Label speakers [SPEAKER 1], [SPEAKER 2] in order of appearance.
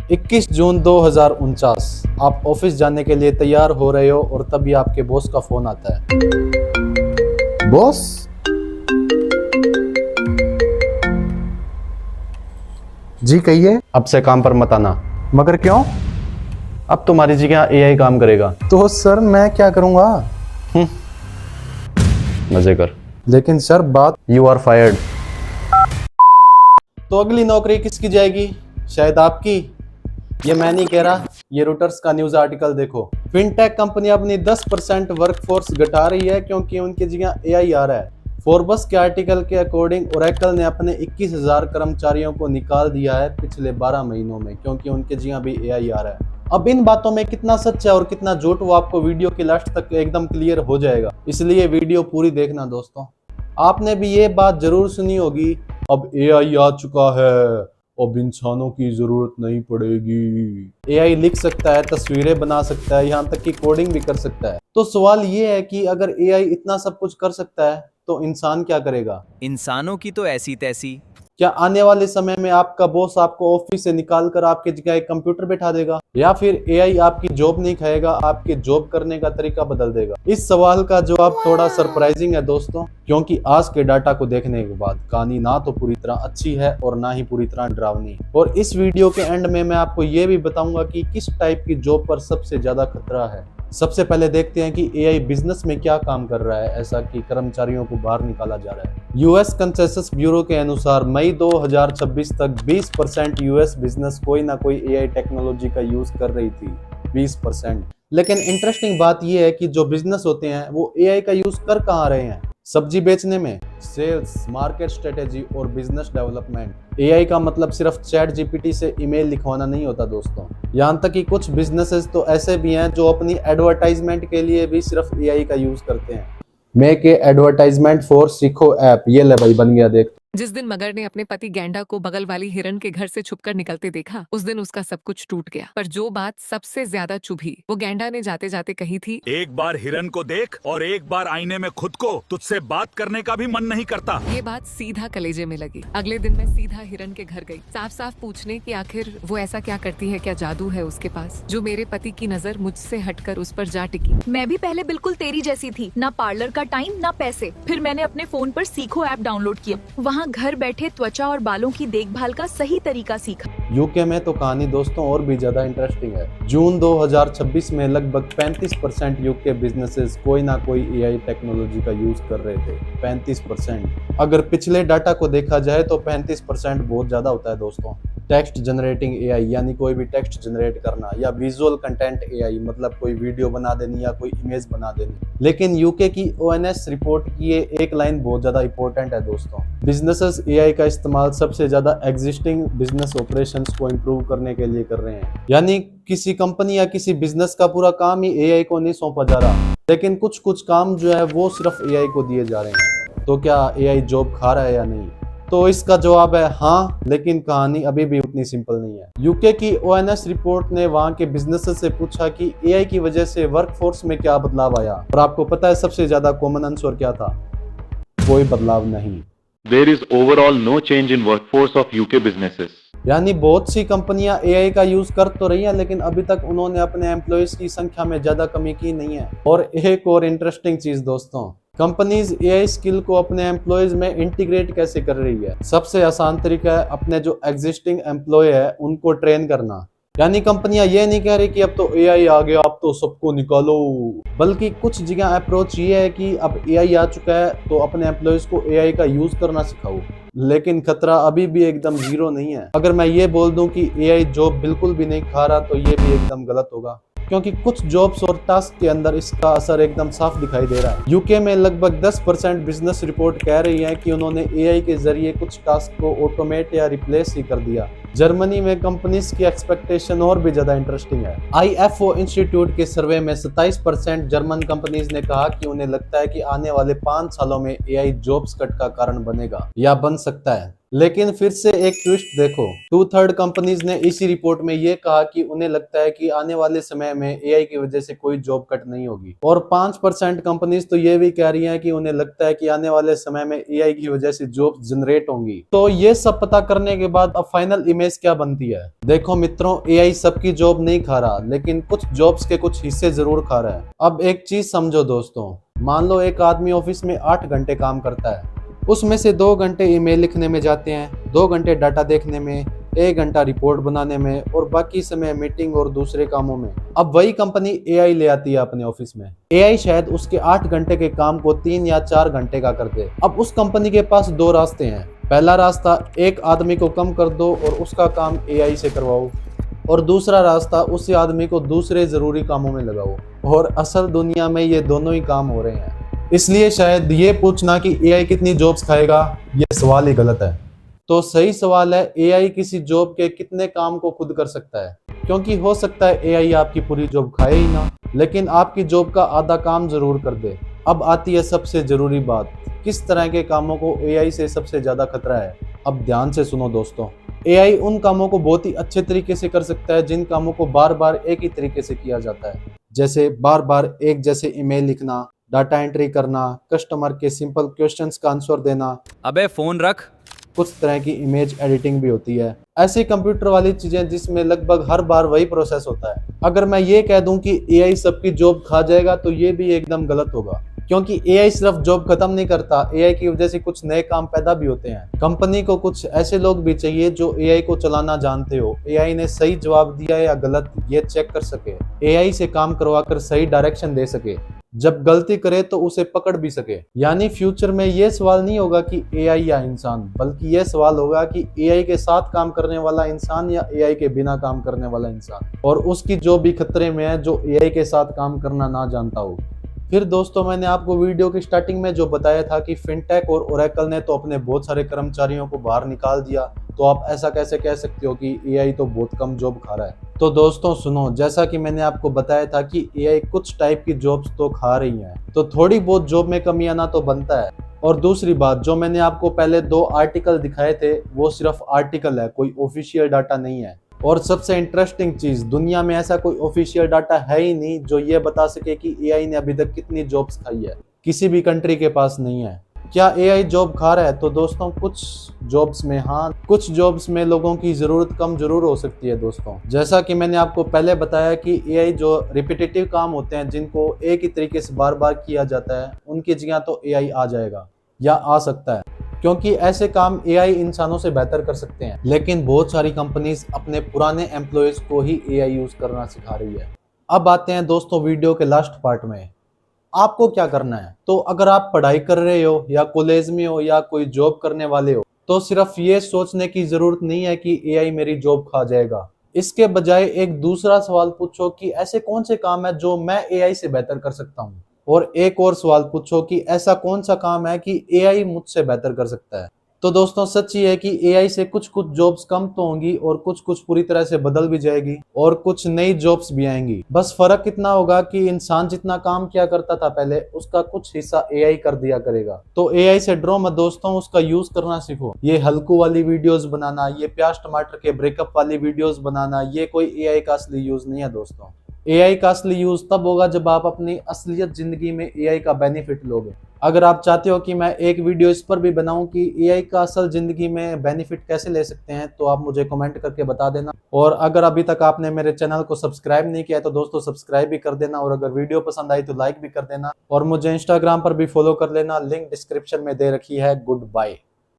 [SPEAKER 1] 21 जून 2049 आप ऑफिस जाने के लिए तैयार हो रहे हो और तभी आपके बॉस का फोन आता है। बॉस, जी कहिए। अब से काम पर मत आना। मगर क्यों? अब तुम्हारी जगह एआई काम करेगा। तो सर मैं क्या करूंगा? मजे कर। लेकिन सर बात, यू आर फायर्ड। तो अगली नौकरी किसकी जाएगी? शायद आपकी। ये मैं नहीं कह रहा, ये रूटर्स का न्यूज आर्टिकल देखो। फिनटेक कंपनी अपनी 10% वर्कफोर्स घटा रही है क्योंकि उनकी जगह एआई आ रहा है। फोर्ब्स के आर्टिकल के अकॉर्डिंग ओरेकल ने अपने 21,000 कर्मचारियों को निकाल दिया है पिछले 12 महीनों में, क्योंकि उनके जगह भी एआई आ रहा है। अब इन बातों में कितना सच है और कितना झूठ वो आपको वीडियो के लास्ट तक एकदम क्लियर हो जाएगा, इसलिए वीडियो पूरी देखना दोस्तों। आपने भी ये बात जरूर सुनी होगी, अब एआई आ चुका है, अब इंसानों की जरूरत नहीं पड़ेगी। एआई लिख सकता है, तस्वीरें बना सकता है, यहाँ तक कि कोडिंग भी कर सकता है। तो सवाल ये है कि अगर एआई इतना सब कुछ कर सकता है तो इंसान क्या करेगा?
[SPEAKER 2] इंसानों की तो ऐसी तैसी।
[SPEAKER 1] क्या आने वाले समय में आपका बॉस आपको ऑफिस से निकाल कर आपकी जगह एक कंप्यूटर बैठा देगा, या फिर एआई आपकी जॉब नहीं खाएगा, आपके जॉब करने का तरीका बदल देगा? इस सवाल का जवाब थोड़ा सरप्राइजिंग है दोस्तों, क्योंकि आज के डाटा को देखने के बाद कहानी ना तो पूरी तरह अच्छी है और ना ही पूरी तरह डरावनी। और इस वीडियो के एंड में मैं आपको ये भी बताऊंगा कि किस टाइप की जॉब पर सबसे ज्यादा खतरा है। सबसे पहले देखते हैं कि एआई बिजनेस में क्या काम कर रहा है ऐसा कि कर्मचारियों को बाहर निकाला जा रहा है। यूएस कंसेंसस ब्यूरो के अनुसार मई 2026 तक 20% यूएस बिजनेस कोई ना कोई एआई टेक्नोलॉजी का यूज कर रही थी। 20%। लेकिन इंटरेस्टिंग बात यह है कि जो बिजनेस होते हैं वो एआई का यूज कर कहाँ रहे हैं? सब्जी बेचने में, सेल्स, मार्केट स्ट्रेटेजी और बिजनेस डेवलपमेंट। एआई का मतलब सिर्फ चैट जीपीटी से ईमेल लिखवाना नहीं होता दोस्तों। यहाँ तक कि कुछ बिजनेसेस तो ऐसे भी हैं जो अपनी एडवर्टाइजमेंट के लिए भी सिर्फ एआई का यूज करते हैं। मेक ए एडवर्टाइजमेंट फॉर सीखो ऐप, ये ले भाई बन गया देख।
[SPEAKER 3] जिस दिन मगर ने अपने पति गैंडा को बगल वाली हिरन के घर से छुपकर निकलते देखा, उस दिन उसका सब कुछ टूट गया। पर जो बात सबसे ज्यादा चुभी वो गैंडा ने जाते जाते कही थी,
[SPEAKER 4] एक बार हिरन को देख और एक बार आईने में खुद को, तुझसे बात करने का भी मन नहीं करता।
[SPEAKER 3] ये बात सीधा कलेजे में लगी। अगले दिन मैं सीधा हिरन के घर गई, साफ साफ पूछने कि आखिर वो ऐसा क्या करती है, क्या जादू है उसके पास जो मेरे पति की नजर मुझसे हटकर उस पर जा टिकी।
[SPEAKER 5] मैं भी पहले बिल्कुल तेरी जैसी थी, ना पार्लर का टाइम ना पैसे। फिर मैंने अपने फोन पर सीखो ऐप डाउनलोड किया, वहाँ घर बैठे त्वचा और बालों की देखभाल का सही तरीका सीखा।
[SPEAKER 1] यूके में तो कहानी दोस्तों और भी ज्यादा इंटरेस्टिंग है। जून 2026 में लगभग 35% यूके बिजनेसेस कोई ना कोई एआई टेक्नोलॉजी का यूज कर रहे थे। 35%। अगर पिछले डाटा को देखा जाए तो 35% बहुत ज्यादा होता है दोस्तों। टेक्स्ट जनरेटिंग एआई, यानी कोई भी टेक्स्ट जनरेट करना, या विजुअल कंटेंट एआई, मतलब कोई वीडियो बना देनी या कोई इमेज बना देनी। लेकिन यूके की ओएनएस रिपोर्ट की ये एक लाइन बहुत ज्यादा इंपॉर्टेंट है दोस्तों। बिजनेसेस एआई का इस्तेमाल सबसे ज्यादा एग्जिस्टिंग बिजनेस ऑपरेशंस को इंप्रूव करने के लिए कर रहे हैं। यानी किसी कंपनी या किसी बिजनेस का पूरा काम ही एआई को नहीं सौंपा जा रहा, लेकिन कुछ कुछ काम जो है वो सिर्फ एआई को दिए जा रहे हैं। तो क्या एआई जॉब खा रहा है या नहीं? तो इसका जवाब है हाँ, लेकिन कहानी अभी भी उतनी सिंपल नहीं है। यूके की ओएनएस रिपोर्ट ने वहां के बिजनेसेस से पूछा कि एआई की वजह से वर्कफोर्स में क्या बदलाव आया, और आपको पता है सबसे ज्यादा कॉमन आंसर क्या था? कोई बदलाव नहीं।
[SPEAKER 6] There is overall no change in workforce of UK businesses.
[SPEAKER 1] यानी बहुत सी कंपनियां एआई का यूज कर तो रही हैं, लेकिन अभी तक उन्होंने अपने एम्प्लॉयज की संख्या में ज्यादा कमी की नहीं है। और एक और इंटरेस्टिंग चीज दोस्तों, कंपनीज एआई स्किल को अपने एम्प्लॉयज में इंटीग्रेट कैसे कर रही है? सबसे आसान तरीका है अपने जो एग्जिस्टिंग एम्प्लॉय है उनको ट्रेन करना। यानी कंपनियां ये नहीं कह रही कि अब तो एआई आ गया अब तो सबको निकालो, बल्कि कुछ जगह अप्रोच ये है कि अब एआई आ चुका है तो अपने एम्प्लॉयज को एआई का यूज करना सिखाओ। लेकिन खतरा अभी भी एकदम जीरो नहीं है। अगर मैं ये बोल दूं कि एआई जॉब बिल्कुल भी नहीं खा रहा तो ये भी एकदम गलत होगा, क्योंकि कुछ जॉब्स और टास्क के अंदर इसका असर एकदम साफ दिखाई दे रहा है। यूके में लगभग 10% बिजनेस रिपोर्ट कह रही है कि उन्होंने एआई के जरिए कुछ टास्क को ऑटोमेट या रिप्लेस ही कर दिया। जर्मनी में कंपनीज की एक्सपेक्टेशन और भी ज्यादा इंटरेस्टिंग है। आईएफओ इंस्टीट्यूट के सर्वे में 27% जर्मन कंपनीज ने कहा कि उन्हें लगता है कि आने वाले 5 सालों में एआई जॉब्स कट का कारण बनेगा या बन सकता है। लेकिन फिर से एक ट्विस्ट देखो, 2/3 कंपनीज ने इसी रिपोर्ट में ये कहा कि उन्हें लगता है कि आने वाले समय में एआई की वजह से कोई जॉब कट नहीं होगी, और 5% कंपनीज तो ये भी कह रही हैं कि उन्हें लगता है कि आने वाले समय में एआई की वजह से जॉब जनरेट होंगी। तो ये सब पता करने के बाद अब फाइनल इमेज इमेज क्या बनती है। देखो मित्रों, एआई सबकी जॉब नहीं खा रहा, लेकिन कुछ जॉब्स के कुछ हिस्से जरूर खा रहा है। अब एक चीज समझो दोस्तों, मान लो एक आदमी ऑफिस में 8 घंटे काम करता है, उसमें से 2 घंटे ईमेल लिखने में जाते हैं, 2 घंटे डाटा देखने में, 1 घंटा रिपोर्ट बनाने में और बाकी समय मीटिंग और दूसरे कामों में। अब वही कंपनी एआई ले आती है अपने ऑफिस में। एआई शायद उसके 8 घंटे के काम को 3 या 4 घंटे का कर दे। अब उस कंपनी के पास 2 रास्ते हैं। पहला रास्ता, एक आदमी को कम कर दो और उसका काम एआई से करवाओ, और दूसरा रास्ता, उसी आदमी को दूसरे जरूरी कामों में लगाओ। और असल दुनिया में ये दोनों ही काम हो रहे हैं। इसलिए शायद ये पूछना कि एआई कितनी जॉब्स खाएगा, ये सवाल ही गलत है। तो सही सवाल है, एआई किसी जॉब के कितने काम को खुद कर सकता है। क्योंकि हो सकता है एआई आपकी पूरी जॉब खाए ही ना, लेकिन आपकी जॉब का आधा काम जरूर कर दे। अब आती है सबसे जरूरी बात, किस तरह के कामों को एआई से सबसे ज्यादा खतरा है। अब ध्यान से सुनो दोस्तों, एआई उन कामों को बहुत ही अच्छे तरीके से कर सकता है जिन कामों को बार बार एक ही तरीके से किया जाता है, जैसे बार बार एक जैसे ईमेल लिखना, डाटा एंट्री करना, कस्टमर के सिंपल क्वेश्चंस का आंसर देना।
[SPEAKER 2] अबे फोन रख।
[SPEAKER 1] कुछ तरह की इमेज एडिटिंग भी होती है। ऐसी कंप्यूटर वाली चीजें जिसमें लगभग हर बार वही प्रोसेस होता है। अगर मैं ये कह दूं कि एआई सबकी जॉब खा जाएगा तो ये भी एकदम गलत होगा, क्योंकि एआई सिर्फ जॉब खत्म नहीं करता, एआई की वजह से कुछ नए काम पैदा भी होते हैं। कंपनी को कुछ ऐसे लोग भी चाहिए जो एआई को चलाना जानते हो, एआई ने सही जवाब दिया या गलत ये चेक कर सके, एआई से काम करवा कर सही डायरेक्शन दे सके, जब गलती करे तो उसे पकड़ भी सके। यानी फ्यूचर में ये सवाल नहीं होगा कि एआई या इंसान, बल्कि ये सवाल होगा कि एआई के साथ काम करने वाला इंसान या एआई के बिना काम करने वाला इंसान, और उसकी जो भी खतरे में है जो एआई के साथ काम करना ना जानता हो। फिर दोस्तों, मैंने आपको वीडियो की स्टार्टिंग में जो बताया था कि फिनटेक और ओरेकल ने तो अपने बहुत सारे कर्मचारियों को बाहर निकाल दिया, तो आप ऐसा कैसे कह सकते हो कि एआई तो बहुत कम जॉब खा रहा है। तो दोस्तों सुनो, जैसा कि मैंने आपको बताया था कि एआई कुछ टाइप की जॉब्स तो खा रही है, तो थोड़ी बहुत जॉब में कमी आना तो बनता है। और दूसरी बात, जो मैंने आपको पहले 2 आर्टिकल दिखाए थे वो सिर्फ आर्टिकल है, कोई ऑफिशियल डाटा नहीं है। और सबसे इंटरेस्टिंग चीज, दुनिया में ऐसा कोई ऑफिशियल डाटा है ही नहीं जो ये बता सके कि एआई ने अभी तक कितनी जॉब्स खाई है। किसी भी कंट्री के पास नहीं है। क्या एआई जॉब खा रहा है? तो दोस्तों कुछ जॉब्स में हाँ, कुछ जॉब्स में लोगों की जरूरत कम जरूर हो सकती है दोस्तों। जैसा कि मैंने आपको पहले बताया कि एआई जो रिपीटेटिव काम होते हैं जिनको एक ही तरीके से बार बार किया जाता है, उनकी जगह तो एआई आ जाएगा या आ सकता है, क्योंकि ऐसे काम एआई इंसानों से बेहतर कर सकते हैं। लेकिन बहुत सारी कंपनीज अपने पुराने एम्प्लॉयज को ही एआई यूज करना सिखा रही है। अब आते हैं दोस्तों वीडियो के लास्ट पार्ट में, आपको क्या करना है। तो अगर आप पढ़ाई कर रहे हो या कॉलेज में हो या कोई जॉब करने वाले हो, तो सिर्फ ये सोचने की जरूरत नहीं है कि एआई मेरी जॉब खा जाएगा। इसके बजाय एक दूसरा सवाल पूछो कि ऐसे कौन से काम है जो मैं एआई से बेहतर कर सकता हूँ, और एक और सवाल पूछो कि ऐसा कौन सा काम है कि एआई मुझसे बेहतर कर सकता है। तो दोस्तों सच ये है कि एआई से कुछ कुछ जॉब्स कम तो होंगी और कुछ कुछ पूरी तरह से बदल भी जाएगी और कुछ नई जॉब्स भी आएंगी। बस फर्क इतना होगा कि इंसान जितना काम किया करता था पहले, उसका कुछ हिस्सा एआई कर दिया करेगा। तो एआई से डरो मत दोस्तों, उसका यूज करना सीखो। ये हल्कू वाली वीडियोस बनाना, ये प्याज टमाटर के ब्रेकअप वाली वीडियोस बनाना, ये कोई एआई का असली यूज नहीं है दोस्तों। एआई का असली यूज तब होगा जब आप अपनी असलियत जिंदगी में एआई का बेनिफिट लोगे। अगर आप चाहते हो कि मैं एक वीडियो इस पर भी बनाऊं कि एआई का असल जिंदगी में बेनिफिट कैसे ले सकते हैं, तो आप मुझे कमेंट करके बता देना। और अगर अभी तक आपने मेरे चैनल को सब्सक्राइब नहीं किया है तो दोस्तों सब्सक्राइब भी कर देना, और अगर वीडियो पसंद आई तो लाइक भी कर देना, और मुझे इंस्टाग्राम पर भी फॉलो कर लेना, लिंक डिस्क्रिप्शन में दे रखी है। Good bye.